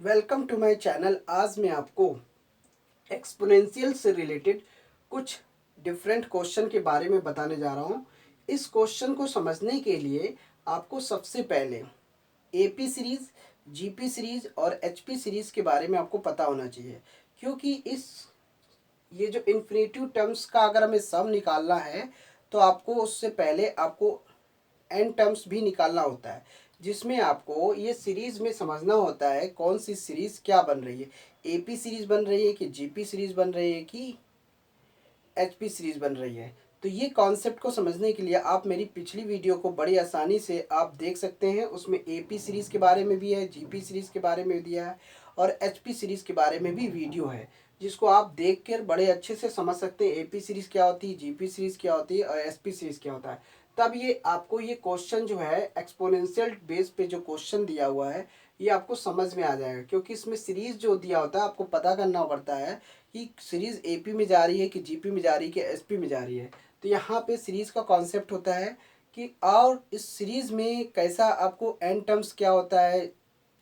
Welcome to my channel. आज मैं आपको एक्सपोनेंशियल से रिलेटेड कुछ डिफरेंट क्वेश्चन के बारे में बताने जा रहा हूँ। इस क्वेश्चन को समझने के लिए आपको सबसे पहले एपी सीरीज, जीपी सीरीज और एचपी सीरीज के बारे में आपको पता होना चाहिए, क्योंकि ये जो इन्फिनेटिव टर्म्स का अगर हमें सम निकालना है तो आपको उससे पहले आपको एन टर्म्स भी निकालना होता है, जिसमें आपको ये सीरीज में समझना होता है कौन सी सीरीज क्या बन रही है, एपी सीरीज बन रही है कि जीपी सीरीज बन रही है कि एचपी सीरीज बन रही है। तो ये कॉन्सेप्ट को समझने के लिए आप मेरी पिछली वीडियो को बड़ी आसानी से आप देख सकते हैं। उसमें एपी सीरीज के बारे में भी है, जीपी सीरीज के बारे में दिया है और एचपी सीरीज के बारे में भी वीडियो है, जिसको आप देख कर बड़े अच्छे से समझ सकते हैं एपी सीरीज क्या होती है, जीपी सीरीज क्या होती है और एचपी सीरीज क्या होता है। तब ये आपको ये क्वेश्चन जो है एक्सपोनेंशियल बेस पे जो क्वेश्चन दिया हुआ है ये आपको समझ में आ जाएगा, क्योंकि इसमें सीरीज जो दिया होता है आपको पता करना पड़ता है कि सीरीज एपी में जा रही है कि जीपी में जा रही है कि एसपी में जा रही है। तो यहाँ पे सीरीज का कॉन्सेप्ट होता है कि और इस सीरीज में कैसा आपको एन टर्म्स क्या होता है,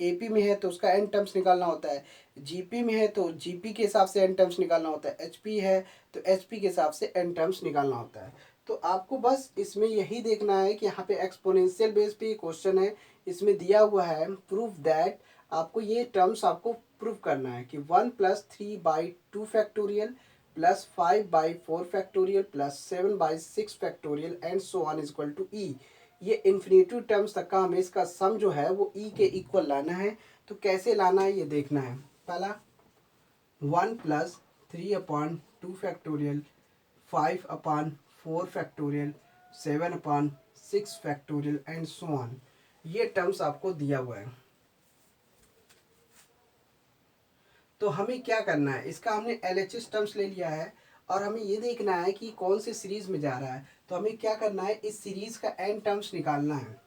एपी में है तो उसका एन टर्म्स निकालना होता है, जीपी में है तो जीपी के हिसाब से एन टर्म्स निकालना होता है, एचपी है तो एचपी के हिसाब से एन टर्म्स निकालना होता है। तो आपको बस इसमें यही देखना है कि यहाँ पे एक्सपोनेंशियल बेस पे क्वेश्चन है, इसमें दिया हुआ है प्रूफ दैट, आपको ये टर्म्स आपको प्रूव करना है कि 1+3/2 factorial plus 5/4 factorial plus 7/6 factorial and so on is equal to e. ये इन्फिनेटिव टर्म्स तक का हमें इसका सम जो है वो ई के इक्वल लाना है। तो कैसे लाना है ये देखना है। पहला 1+3/2 factorial, 5/4 factorial, 7/6 factorial and so on, ये टर्म्स आपको दिया हुआ है। तो हमें क्या करना है, इसका हमने LHS टर्म्स ले लिया है और हमें ये देखना है कि कौन से सीरीज में जा रहा है। तो हमें क्या करना है, इस सीरीज का एन टर्म्स निकालना है।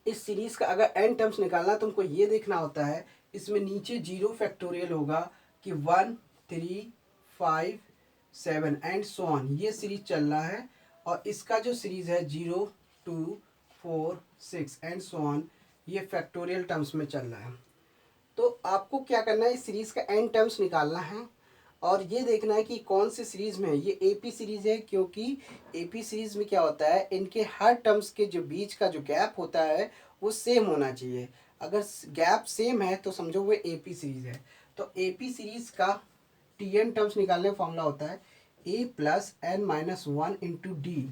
इस सीरीज का अगर एन टर्म्स निकालना है तो हमको ये देखना होता है इसमें नीचे 0 फैक्टोरियल होगा कि 1, 3, 5, 7 एंड सो ऑन, ये सीरीज चल रहा है। और इसका जो सीरीज है 0, 2, 4, 6 एंड सो ऑन, ये फैक्टोरियल टर्म्स में चल रहा है। तो आपको क्या करना है, इस सीरीज का एन टर्म्स निकालना है और ये देखना है कि कौन सी सीरीज में है। ये एपी सीरीज है, क्योंकि एपी सीरीज में क्या होता है, इनके हर टर्म्स के जो बीच का जो गैप होता है वो सेम होना चाहिए। अगर गैप सेम है तो समझो वो एपी सीरीज है। तो एपी सीरीज का टी एन टर्म्स निकालने का फॉर्मूला होता है a+n-1 × d,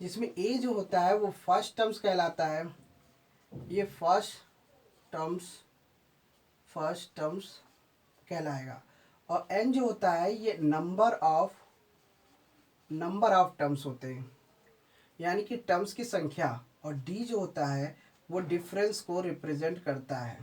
जिसमें a जो होता है वो फर्स्ट टर्म्स कहलाता है, ये फर्स्ट टर्म्स कहलाएगा। और एन जो होता है ये नंबर ऑफ टर्म्स होते हैं, यानी कि टर्म्स की संख्या। और डी जो होता है वो डिफरेंस को रिप्रेजेंट करता है,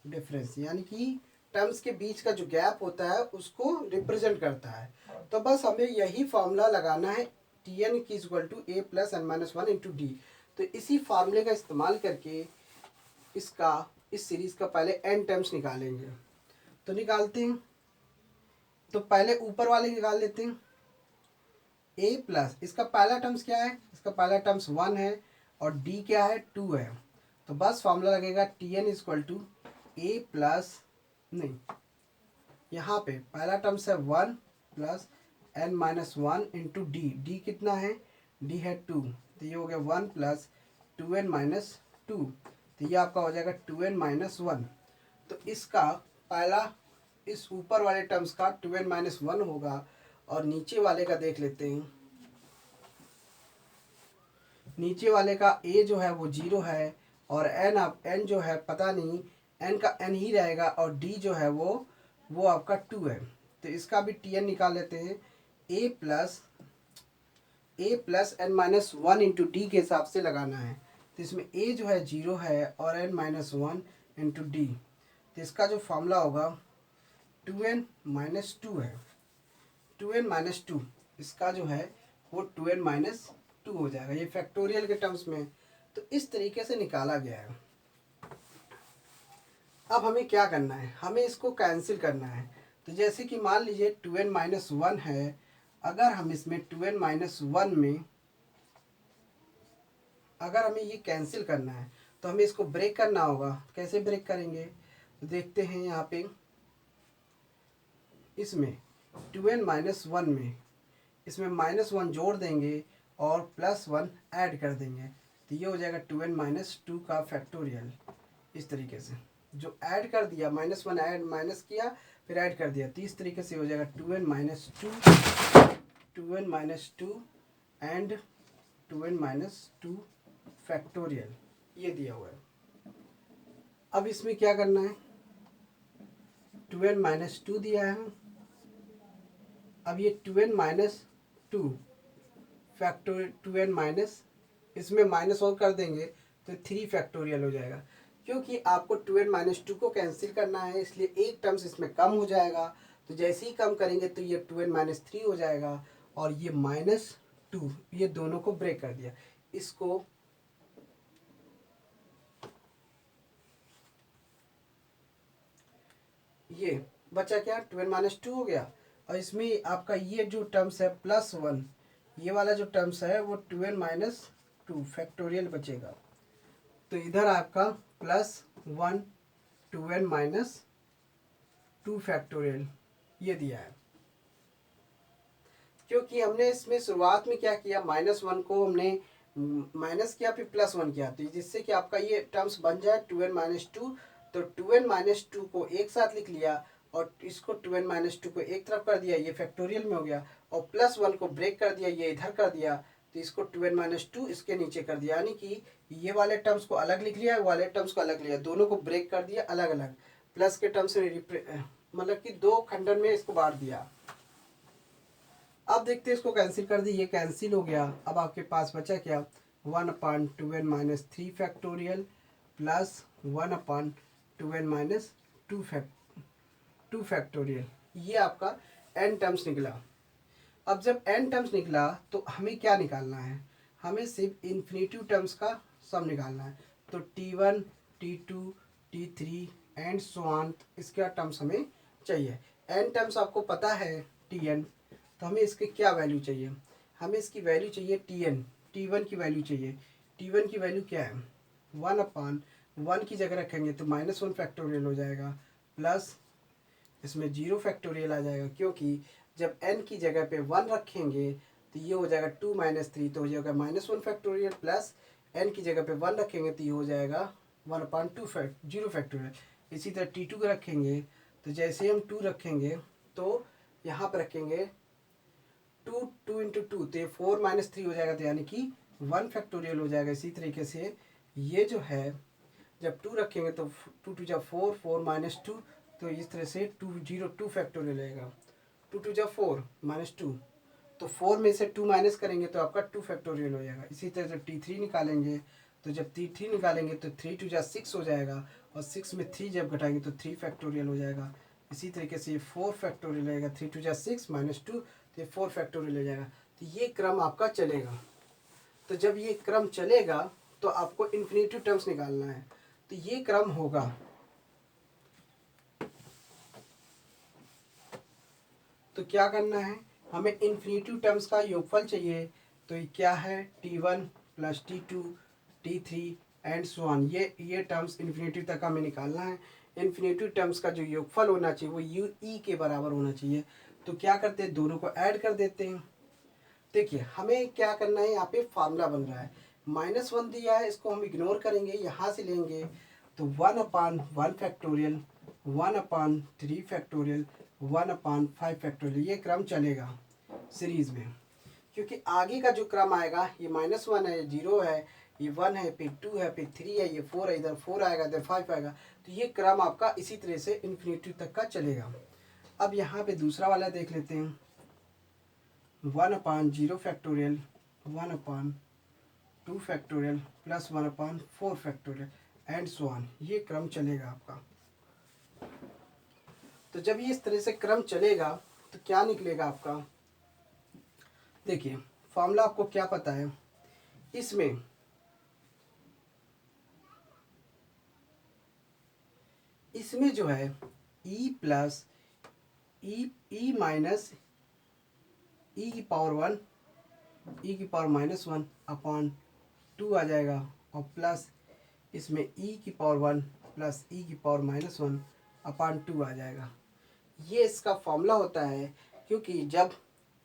डिफरेंस यानी कि टर्म्स के बीच का जो गैप होता है उसको रिप्रेजेंट करता है। तो बस हमें यही फॉर्मूला लगाना है, टी एन की इक्वल टू a+n-1 × d। तो इसी फार्मूले का इस्तेमाल करके इस सीरीज का पहले एन टर्म्स निकालेंगे। तो निकालते हैं। तो पहले ऊपर वाले निकाल लेते हैं। ए प्लस, इसका पहला टर्म्स क्या है, इसका पहला टर्म्स 1 है और डी क्या है, 2 है। तो बस फॉर्मूला लगेगा t n equal to a plus, नहीं, यहाँ पे पहला टर्म्स है 1+n-1 × डी कितना है, डी है 2, तो ये हो गया 1+2n-2, तो ये आपका हो जाएगा 2n-1। तो इसका पहला, इस ऊपर वाले टर्म्स का 2n-1 होगा और नीचे वाले का देख लेते हैं। नीचे वाले का a जो है वो 0 है और n जो है पता नहीं, n का n ही रहेगा और d जो है वो आपका 2 है। तो इसका भी tn निकाल लेते हैं। a+n-1 × d के हिसाब से लगाना है। तो इसमें a जो है 0 है और n-1 × d, तो इसका जो फॉर्मूला होगा 2n-2 है। 2n-2 इसका जो है वो 2n-2 हो जाएगा, ये फैक्टोरियल के टर्म्स में। तो इस तरीके से निकाला गया है। अब हमें क्या करना है, हमें इसको कैंसिल करना है। तो जैसे कि मान लीजिए 2n-1 है, अगर हम इसमें 2n-1 में अगर हमें ये कैंसिल करना है तो हमें इसको ब्रेक करना होगा। कैसे ब्रेक करेंगे, तो देखते हैं यहाँ पे इसमें 2n-1 में इसमें -1 जोड़ देंगे और +1 ऐड कर देंगे, तो ये हो जाएगा 2n-2 का फैक्टोरियल। इस तरीके से जो ऐड कर दिया, -1 ऐड माइनस किया फिर ऐड कर दिया, तो इस तरीके से हो जाएगा 2n-2 एंड 2n-2 फैक्टोरियल, ये दिया हुआ है। अब इसमें क्या करना है, 2n-2 दिया है, अब ये 2n-2 फैक्टोरियल 2n- इसमें माइनस और कर देंगे तो 3 फैक्टोरियल हो जाएगा। क्योंकि आपको 2n-2 को कैंसिल करना है, इसलिए एक टर्म्स इसमें कम हो जाएगा, तो जैसे ही कम करेंगे तो ये 2n-3 हो जाएगा और ये -2, ये दोनों को ब्रेक कर दिया। इसको ये बचा क्या, 2n-2 हो गया, और इसमें आपका ये जो टर्म्स है +1, ये वाला जो टर्म्स है वो 2n-2 फैक्टोरियल बचेगा। तो इधर आपका +1 2n-2 फैक्टोरियल ये दिया है। क्योंकि हमने इसमें शुरुआत में क्या किया, -1 को हमने माइनस किया फिर +1 किया, तो जिससे कि आपका ये टर्म्स बन जाए 2n-2, तो 2n-2 को एक साथ लिख लिया और इसको 2n-2 को एक तरफ कर दिया, ये फैक्टोरियल में हो गया, और +1 को ब्रेक कर दिया, ये इधर कर दिया, तो इसको 2n-2 इसके नीचे कर दिया, यानी कि ये वाले टर्म्स को अलग लिख लिया, वाले टर्म्स को अलग लिया, दोनों को ब्रेक कर दिया अलग अलग, प्लस के टर्म्स में मतलब कि 2 खंडन में इसको बांट दिया। अब देखते हैं इसको कैंसिल कर दी, ये कैंसिल हो गया। अब आपके पास बचा क्या, 1/2n-3 factorial plus 1/2n-2 factorial, ये आपका n टर्म्स निकला। अब जब n टर्म्स निकला तो हमें क्या निकालना है, हमें सिर्फ इन्फिनेटिव टर्म्स का सम निकालना है। तो t1 t2 t3 and so on, इसका टर्म्स हमें चाहिए। n टर्म्स आपको पता है tn, तो हमें इसके क्या वैल्यू चाहिए, हमें इसकी वैल्यू चाहिए t1 की वैल्यू चाहिए। t1 की वैल्यू क्या है, 1/1 की जगह रखेंगे तो -1 फैक्टोरियल हो जाएगा, प्लस इसमें 0 फैक्टोरियल आ जाएगा, क्योंकि जब n की जगह पे 1 रखेंगे तो ये हो जाएगा 2-3, तो हो जाएगा -1 फैक्टोरियल, प्लस n की जगह पे 1 रखेंगे तो ये हो जाएगा 1/2 0 फैक्टोरियल। इसी तरह t2 को रखेंगे तो जैसे हम 2 रखेंगे तो यहाँ पर रखेंगे 2 इंटू 2, तो ये 4-3 हो जाएगा, तो यानी कि 1 फैक्टोरियल हो जाएगा। इसी तरीके से ये जो है जब 2 रखेंगे तो 2 2 जा 4, 4-2, तो इस तरह से 2 फैक्टोरियल रहेगा, 2 2 जा 4 -2, तो 4 में से 2 माइनस करेंगे तो आपका 2 फैक्टोरियल हो जाएगा। इसी तरह जब t3 निकालेंगे तो जब t3 निकालेंगे तो 3 2 जा 6 हो जाएगा, और 6 में 3 जब घटाएंगे तो 3 फैक्टोरियल हो जाएगा। इसी तरीके से ये 4 फैक्टोरियल रहेगा, 3 2 जा 6 -2, तो ये 4 फैक्टोरियल हो जाएगा। तो ये क्रम आपका चलेगा। तो जब ये क्रम चलेगा तो आपको इन्फिनेटिव टर्म्स निकालना है, तो ये क्रम होगा, तो क्या करना है, हमें इन्फिनेटिव टर्म्स का योगफल चाहिए। तो ये क्या है, t1 plus t2 t3 and so on, ये टर्म्स इन्फिनेटिव तक हमें निकालना है। इन्फिनेटिव टर्म्स का जो योगफल होना चाहिए वो यू ई के बराबर होना चाहिए। तो क्या करते हैं, दोनों को ऐड कर देते हैं। देखिए हमें क्या करना है, यहाँ पे फार्मूला बन रहा है, -1 दिया है, इसको हम इग्नोर करेंगे, यहाँ से लेंगे तो 1/1 फैक्टोरियल 1/3 फैक्टोरियल 1/5 फैक्टोरियल, ये क्रम चलेगा सीरीज में। क्योंकि आगे का जो क्रम आएगा ये -1 है, 0 है, ये 1 है, फिर 2 है, फिर 3 है, ये 4 है, इधर 4 आएगा, इधर 5 आएगा, तो ये क्रम आपका इसी तरह से इन्फिनिटी तक का चलेगा। अब यहाँ पे दूसरा वाला देख लेते हैं, 1/0 factorial 1/2 factorial plus 1/4 factorial and so on, ये क्रम चलेगा आपका। तो जब ये इस तरह से क्रम चलेगा तो क्या निकलेगा आपका, देखिए फॉर्मूला आपको क्या पता है, इसमें जो है e प्लस ई माइनस ई की पावर 1 ई की पावर -1/2 आ जाएगा, और प्लस इसमें e की पावर 1 प्लस ई की पावर -1 अपान 2 आ जाएगा। ये इसका फॉर्मूला होता है, क्योंकि जब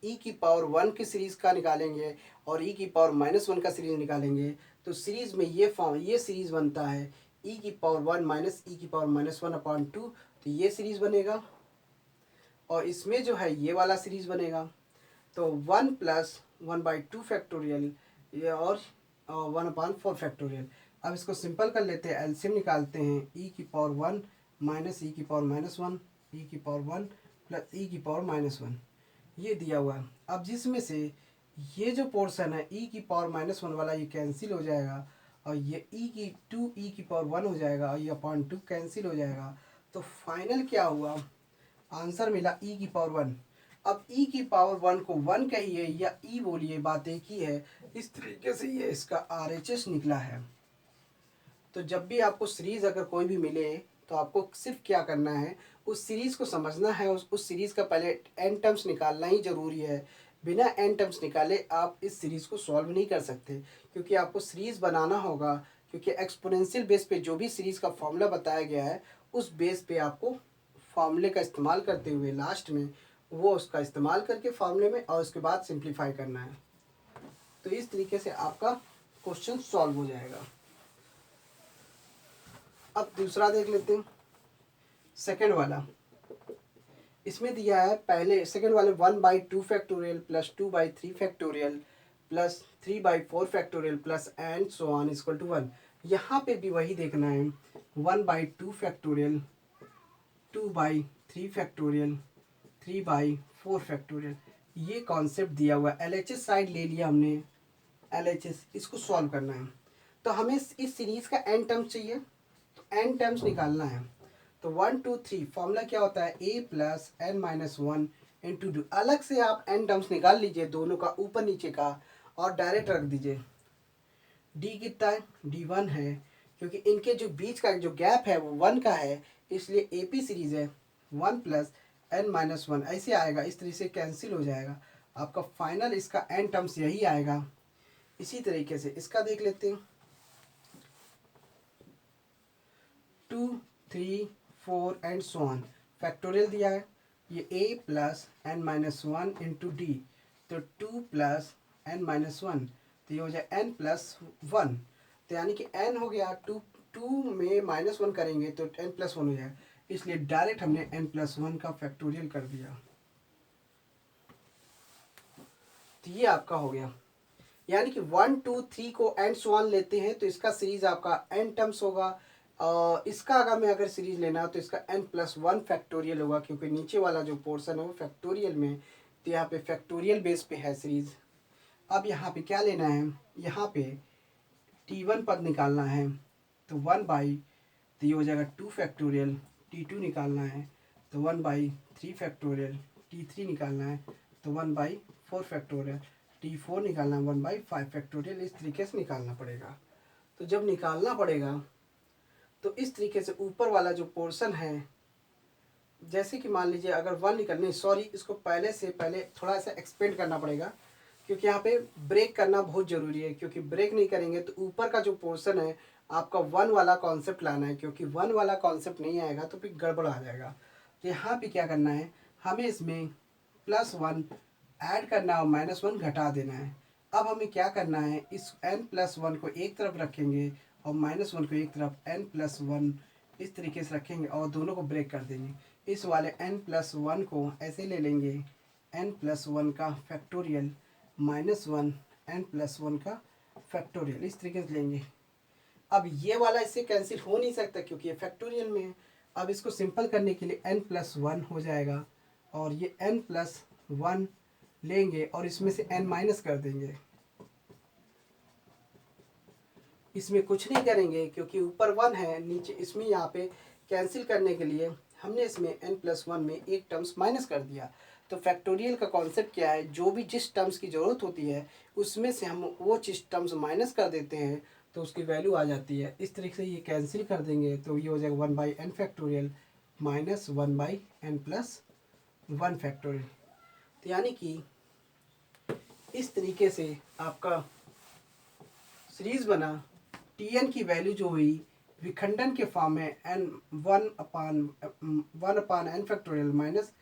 ई की पावर 1 की सीरीज़ का निकालेंगे और ई की पावर -1 का सीरीज़ निकालेंगे तो सीरीज़ में ये सीरीज़ बनता है ई की पावर 1 माइनस ई की पावर -1 अपान 2, तो ये सीरीज़ बनेगा। और इसमें जो है ये वाला सीरीज़ बनेगा, तो 1 प्लस 1/2 फैक्टोरियल ये और 1/4 फैक्टोरियल। अब इसको सिंपल कर लेते हैं, एलसीएम निकालते हैं। ई की पावर 1 माइनस ई की पावर -1 ई की पावर 1 प्लस ई की पावर -1 ये दिया हुआ है। अब जिसमें से ये जो पोर्शन है ई की पावर -1 वाला ये कैंसिल हो जाएगा और ये ई की पावर 1 हो जाएगा और ये अपान 2 कैंसिल हो जाएगा। तो फाइनल क्या हुआ, आंसर मिला ई की पावर 1। अब ई की पावर 1 को 1 कहिए या ई बोलिए, बात एक ही है। इस तरीके से ये इसका आरएचएस निकला है। तो जब भी आपको सीरीज़ अगर कोई भी मिले तो आपको सिर्फ क्या करना है, उस सीरीज़ को समझना है। उस सीरीज़ का पहले एन टर्म्स निकालना ही ज़रूरी है। बिना एन टर्म्स निकाले आप इस सीरीज़ को सॉल्व नहीं कर सकते, क्योंकि आपको सीरीज़ बनाना होगा। क्योंकि एक्सपोनेंशियल बेस पे जो भी सीरीज़ का फॉर्मूला बताया गया है उस बेस पे आपको फार्मूले का इस्तेमाल करते हुए लास्ट में वो उसका इस्तेमाल करके फार्मूले में और उसके बाद सिंप्लीफाई करना है। तो इस तरीके से आपका क्वेश्चन सॉल्व हो जाएगा। अब दूसरा देख लेते हैं, सेकंड वाला। इसमें दिया है पहले सेकंड वाले 1/2 factorial plus 2/3 factorial plus 3/4 factorial plus and so on equal to 1। यहाँ पे भी वही देखना है, 1/2 फैक्टोरियल 2/3 फैक्टोरियल 3/4 फैक्टोरियल ये कॉन्सेप्ट दिया हुआ है। एलएचएस साइड ले लिया हमने, एलएचएस इसको सॉल्व करना है। तो हमें इस सीरीज़ का एन टर्म्स चाहिए, तो एन टर्म्स निकालना है। तो 1 2 3 फॉर्मूला क्या होता है, ए प्लस एन -1 इंटू 2। अलग से आप एन टर्म्स निकाल लीजिए दोनों का, ऊपर नीचे का, और डायरेक्ट रख दीजिए। डी कितना है, D1 है, क्योंकि इनके जो बीच का जो गैप है वो 1 का है, इसलिए एपी सीरीज है। 1 प्लस एन -1 ऐसे आएगा, इस तरीके से कैंसिल हो जाएगा। आपका फाइनल इसका एन टर्म्स यही आएगा। इसी तरीके से इसका देख लेते हैं, 2 3 4 एंड सो ऑन फैक्टोरियल दिया है। ये a plus n -1 into d, तो 2 प्लस एन -1, तो ये हो जाए n प्लस 1। तो यानी कि n हो गया, 2 में -1 करेंगे तो n प्लस 1 हो जाएगा, इसलिए डायरेक्ट हमने n प्लस 1 का फैक्टोरियल कर दिया। तो ये आपका हो गया। यानी कि 1 2 3 को एंड सो ऑन लेते हैं तो इसका सीरीज आपका n टर्म्स होगा। इसका अगर सीरीज लेना तो इसका n+1 फैक्टोरियल होगा, क्योंकि नीचे वाला जो पोर्शन है वो फैक्टोरियल में, तो यहाँ पे फैक्टोरियल बेस पे है सीरीज। अब यहाँ पे क्या लेना है, यहाँ पे t1 पद निकालना है, तो 1/, तो ये हो जाएगा 2 फैक्टोरियल। t2 निकालना है तो 1/3 फैक्टोरियल। t3 निकालना है तो 1/4 फैक्टोरियल। t4 निकालना है 1/5 फैक्टोरियल। इस तरीके से निकालना पड़ेगा। तो जब निकालना पड़ेगा तो इस तरीके से ऊपर वाला जो पोर्शन है, जैसे कि मान लीजिए अगर 1 निकलने, सॉरी इसको पहले थोड़ा सा एक्सपेंड करना पड़ेगा, क्योंकि यहाँ पे ब्रेक करना बहुत ज़रूरी है। क्योंकि ब्रेक नहीं करेंगे तो ऊपर का जो पोर्शन है आपका 1 वाला कॉन्सेप्ट लाना है, क्योंकि 1 वाला कॉन्सेप्ट नहीं आएगा तो फिर गड़बड़ आ जाएगा। तो यहाँ पे क्या करना है, हमें इसमें +1 ऐड करना और -1 घटा देना है। अब हमें क्या करना है, इस n+1 को एक तरफ रखेंगे और -1 को एक तरफ, n+1 इस तरीके से रखेंगे और दोनों को ब्रेक कर देंगे। इस वाले n+1 को ऐसे ले लेंगे, n+1 का फैक्टोरियल -1 n+1 का फैक्टोरियल, इस तरीके से लेंगे। अब ये वाला इससे कैंसिल हो नहीं सकता क्योंकि ये फैक्टोरियल में है। अब इसको सिंपल करने के लिए n+1 हो जाएगा और ये n+1 लेंगे और इसमें से n माइनस कर देंगे। इसमें कुछ नहीं करेंगे क्योंकि ऊपर 1 है, नीचे इसमें यहाँ पे कैंसिल करने के लिए हमने इसमें n+1 में एक टर्म्स माइनस कर दिया। तो फैक्टोरियल का कॉन्सेप्ट क्या है, जो भी जिस टर्म्स की ज़रूरत होती है उसमें से हम वो चीज़ टर्म्स माइनस कर देते हैं तो उसकी वैल्यू आ जाती है। इस तरीके से ये कैंसिल कर देंगे तो ये हो जाएगा 1/n factorial minus 1/n+1 factorial. तो यानी कि इस तरीके से आपका सीरीज़ बना। Tn की वैल्यू जो हुई विखंडन के फॉर्म में n 1/n factorial minus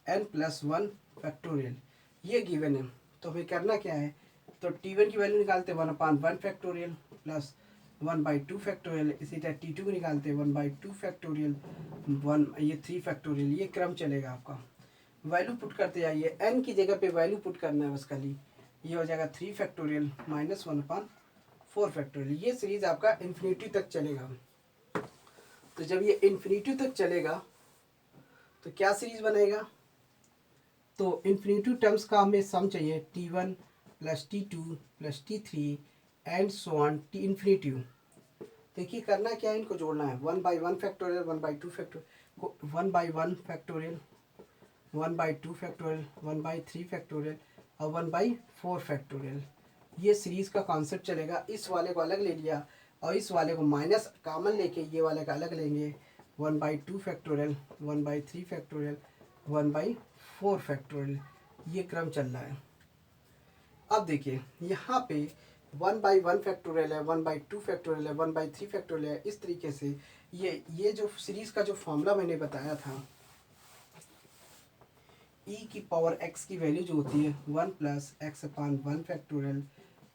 n plus 1 factorial, ये गिवन है। तो हमें करना क्या है, तो t1 की वैल्यू निकालते 1/1 फैक्टोरियल प्लस 1/2 फैक्टोरियल, इसी तरह t2 को निकालते 1/2 फैक्टोरियल 1, ये 3 फैक्टोरियल, ये क्रम चलेगा आपका। वैल्यू पुट करते जाइए, n की जगह पे वैल्यू पुट करना है बस खाली, ये हो जाएगा 3 फैक्टोरियल माइनस 1/4 फैक्टोरियल। ये सीरीज आपका इन्फिनिटी तक चलेगा। तो जब ये इन्फिनिटी तक चलेगा तो क्या सीरीज बनेगा, तो इन्फिनिटी टर्म्स का हमें सम चाहिए t1 plus t2 plus t3 and so on T infinity. देखिए करना क्या है, इनको जोड़ना है 1/1 factorial 1/2 factorial 1/1 factorial 1/2 factorial 1/3 factorial और 1/4 फैक्टोरियल। ये सीरीज का कॉन्सेप्ट चलेगा। इस वाले को अलग ले लिया और इस वाले को माइनस कॉमन लेके ये वाले का अलग लेंगे, 1/2 फैक्टोरियल 1/3 फैक्टोरियल 1/4 फैक्टोरियल, ये क्रम चल रहा है। अब देखिए यहाँ पे 1/1 फैक्टोरियल है, 1/2 फैक्टोरियल है, 1/3 फैक्टोरियल है। इस तरीके से ये जो सीरीज का जो फॉर्मूला मैंने बताया था, e की पावर x की वैल्यू जो होती है 1 plus x/1 factorial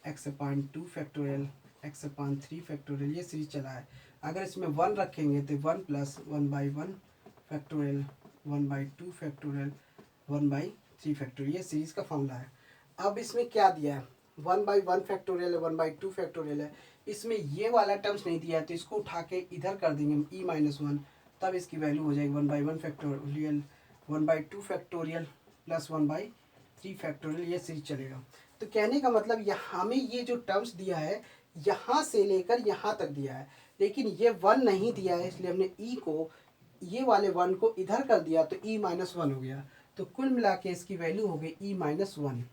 x/2 factorial x/3 factorial, ये सीरीज चला है। अगर इसमें 1 रखेंगे तो 1 प्लस 1/1 फैक्टोरियल 1/2 फैक्टोरियल 1/3 फैक्टोरियल, ये सीरीज का फॉर्मूला है। अब इसमें क्या दिया है, 1/1 फैक्टोरियल है 1/2 फैक्टोरियल है, इसमें ये वाला टर्म्स नहीं दिया है तो इसको उठा के इधर कर देंगे e-1, तब इसकी वैल्यू हो जाएगी 1/1 फैक्टोरियल 1/2 फैक्टोरियल प्लस 1/3 फैक्टोरियल, ये सीरीज चलेगा। तो कहने का मतलब यहाँ हमें ये जो टर्म्स दिया है यहाँ से लेकर यहाँ तक दिया है, लेकिन ये 1 नहीं दिया है, इसलिए हमने e को, ये वाले 1 को इधर कर दिया तो e-1 हो गया। तो कुल मिला के इसकी वैल्यू हो गई e-1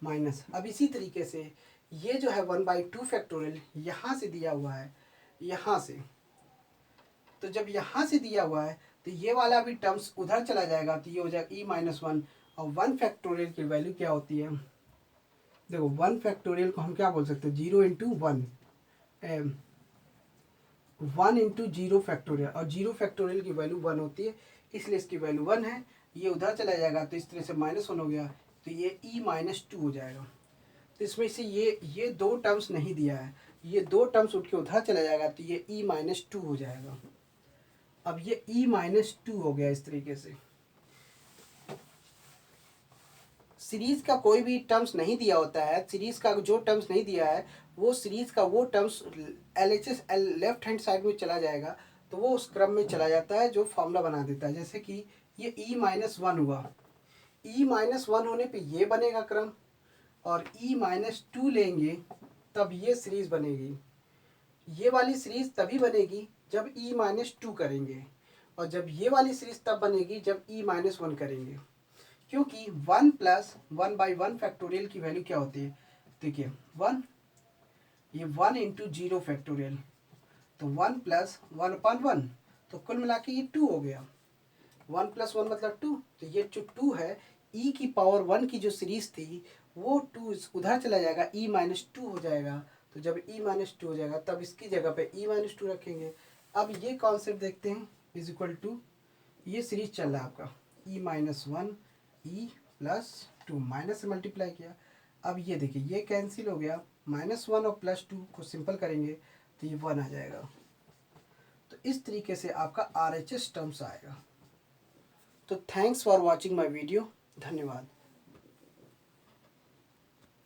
माइनस। अब इसी तरीके से ये जो है 1/2 फैक्टोरियल यहाँ से दिया हुआ है, यहाँ से, तो जब यहाँ से दिया हुआ है तो ये वाला भी टर्म्स उधर चला जाएगा, तो ये हो जाएगा e-1। और 1 फैक्टोरियल की वैल्यू क्या होती है, देखो 1 फैक्टोरियल को हम क्या बोल सकते हैं, 0 इंटू 1, 1 इंटू 0 फैक्टोरियल, और 0 फैक्टोरियल की वैल्यू 1 होती है, इसलिए इसकी वैल्यू 1 है। ये उधर चला जाएगा तो इस तरह से -1 हो गया, तो ये e-2 हो जाएगा। तो इसमें से ये दो टर्म्स नहीं दिया है, ये दो टर्म्स उठ के उधर चला जाएगा तो ये e-2 हो जाएगा। अब ये e-2 हो गया। इस तरीके से सीरीज का कोई भी टर्म्स नहीं दिया होता है, सीरीज का जो टर्म्स नहीं दिया है वो सीरीज का वो terms LHS left hand side में चला जाएगा, तो वो उस क्रम में चला जाता है जो फॉर्मूला बना देता है। जैसे कि ये e-1 हुआ, e-1 होने पे ये बनेगा क्रम, और e-2 लेंगे तब ये सीरीज बनेगी। ये वाली सीरीज तभी बनेगी जब e-2 करेंगे, और जब ये वाली सीरीज तब बनेगी जब e-1 करेंगे, क्योंकि 1 प्लस 1/1 फैक्टोरियल की वैल्यू क्या होती है, देखिए 1, ये 1 इंटू 0 फैक्टोरियल, तो 1 प्लस 1/1, तो कुल मिला के ये 2 हो गया। 1 प्लस 1 मतलब 2, तो ये जो 2 है e की पावर 1 की जो सीरीज थी वो 2 उधर चला जाएगा, e-2 हो जाएगा। तो जब e-2 हो जाएगा तब इसकी जगह पे e-2 रखेंगे। अब ये कॉन्सेप्ट देखते हैं, इज इक्वल टू, ये सीरीज चल रहा है आपका e-1 e प्लस 2, माइनस से मल्टीप्लाई किया। अब ये देखिए ये कैंसिल हो गया, -1 और +2 को सिंपल करेंगे तो ये 1 आ जाएगा। तो इस तरीके से आपका RHS टर्म्स आएगा। तो thanks for watching my video, धन्यवाद।